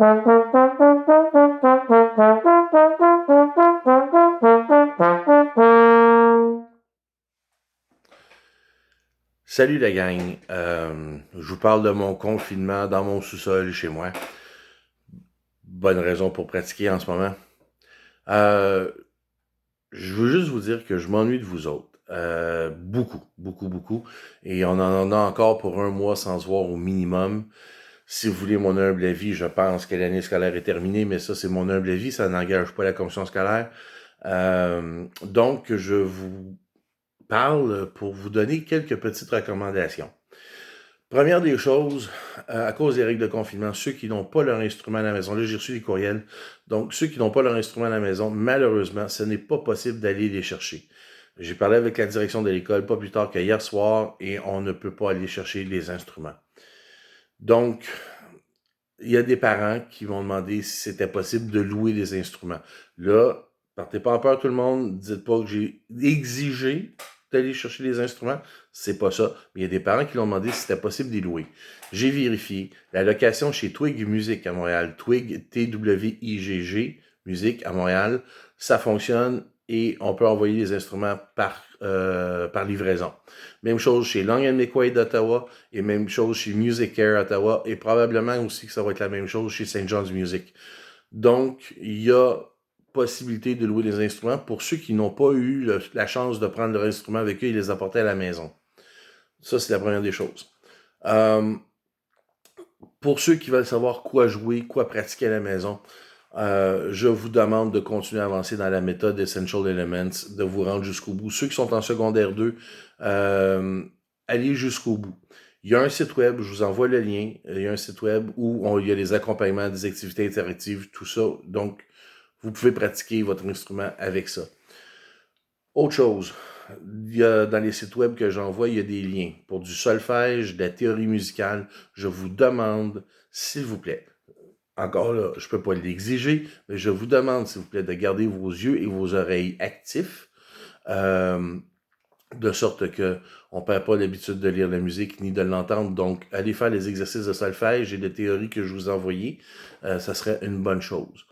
Salut la gang, je vous parle de mon confinement dans mon sous-sol chez moi. Bonne raison pour pratiquer en ce moment. Euh, je veux juste vous dire que je m'ennuie de vous autres. Beaucoup, beaucoup, beaucoup. Et on en a encore pour un mois sans se voir au minimum. Si vous voulez mon humble avis, je pense que l'année scolaire est terminée, mais ça c'est mon humble avis, ça n'engage pas la commission scolaire. Donc je vous parle pour vous donner quelques petites recommandations. Première des choses, à cause des règles de confinement, ceux qui n'ont pas leur instrument à la maison, là j'ai reçu des courriels, donc ceux qui n'ont pas leur instrument à la maison, malheureusement, ce n'est pas possible d'aller les chercher. J'ai parlé avec la direction de l'école pas plus tard qu'hier soir et on ne peut pas aller chercher les instruments. Donc, il y a des parents qui m'ont demandé si c'était possible de louer des instruments. Là, partez pas en peur tout le monde, dites pas que j'ai exigé d'aller chercher les instruments, c'est pas ça. Mais il y a des parents qui l'ont demandé si c'était possible d'y louer. J'ai vérifié. La location chez Twig Music à Montréal, Twig, Twigg, Musique à Montréal, ça fonctionne et on peut envoyer les instruments par livraison. Même chose chez Long & McQuaid d'Ottawa et même chose chez Music Care Ottawa et probablement aussi que ça va être la même chose chez St. John's Music. Donc, il y a possibilité de louer des instruments pour ceux qui n'ont pas eu la chance de prendre leur instrument avec eux et les apporter à la maison. Ça, c'est la première des choses. Euh, pour ceux qui veulent savoir quoi jouer, quoi pratiquer à la maison, je vous demande de continuer à avancer dans la méthode Essential Elements, de vous rendre jusqu'au bout. Ceux qui sont en secondaire 2, allez jusqu'au bout. Il y a un site web, je vous envoie le lien, il y a un site web où il y a les accompagnements, des activités interactives, tout ça. Donc, vous pouvez pratiquer votre instrument avec ça. Autre chose, dans les sites web que j'envoie, il y a des liens pour du solfège, de la théorie musicale. Je vous demande, s'il vous plaît, encore là, je ne peux pas l'exiger, mais je vous demande, s'il vous plaît, de garder vos yeux et vos oreilles actifs, de sorte que on ne perd pas l'habitude de lire la musique ni de l'entendre. Donc, allez faire les exercices de solfège et de théorie que je vous ai envoyés. Ça serait une bonne chose.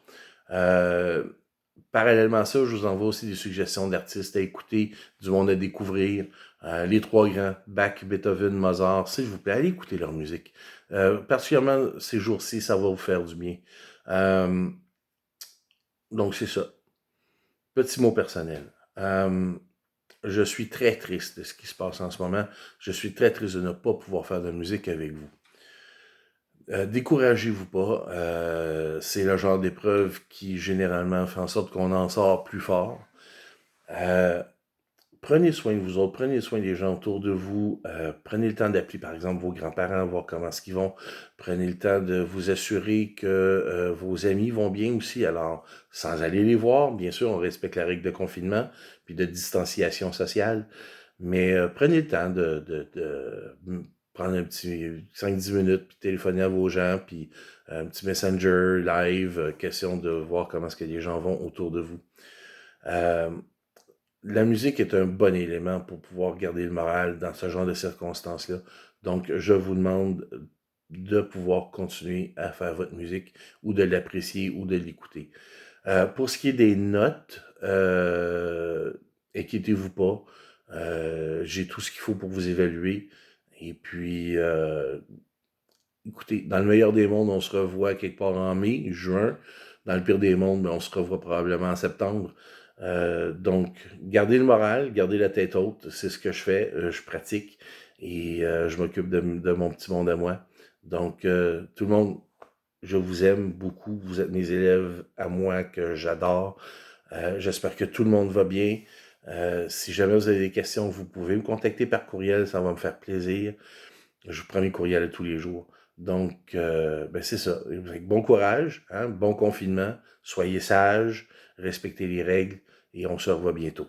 Parallèlement à ça, je vous envoie aussi des suggestions d'artistes à écouter, du monde à découvrir. Les trois grands, Bach, Beethoven, Mozart, s'il vous plaît, allez écouter leur musique. Particulièrement ces jours-ci, ça va vous faire du bien. Euh, donc, c'est ça. Petit mot personnel. Je suis très triste de ce qui se passe en ce moment. Je suis très triste de ne pas pouvoir faire de musique avec vous. Découragez-vous pas. C'est le genre d'épreuve qui, généralement, fait en sorte qu'on en sort plus fort. Euh, Prenez soin de vous autres, prenez soin des gens autour de vous, prenez le temps d'appeler par exemple vos grands-parents, voir comment est-ce qu'ils vont, prenez le temps de vous assurer que vos amis vont bien aussi, alors sans aller les voir, bien sûr on respecte la règle de confinement, puis de distanciation sociale, mais prenez le temps de prendre un petit 5-10 minutes, puis téléphoner à vos gens, puis un petit messenger live, question de voir comment est-ce que les gens vont autour de vous. Euh, la musique est un bon élément pour pouvoir garder le moral dans ce genre de circonstances-là. Donc, je vous demande de pouvoir continuer à faire votre musique ou de l'apprécier ou de l'écouter. Pour ce qui est des notes, inquiétez-vous pas. J'ai tout ce qu'il faut pour vous évaluer. Et puis, écoutez, dans le meilleur des mondes, on se revoit quelque part en mai, juin. Dans le pire des mondes, on se revoit probablement en septembre. Donc, gardez le moral, gardez la tête haute, c'est ce que je fais, je pratique et je m'occupe de mon petit monde à moi. Donc, tout le monde, je vous aime beaucoup, vous êtes mes élèves à moi que j'adore. J'espère que tout le monde va bien. Si jamais vous avez des questions, vous pouvez me contacter par courriel, ça va me faire plaisir. Je prends mes courriels tous les jours. Donc, ben c'est ça. Bon courage, hein, bon confinement, soyez sages, respectez les règles et on se revoit bientôt.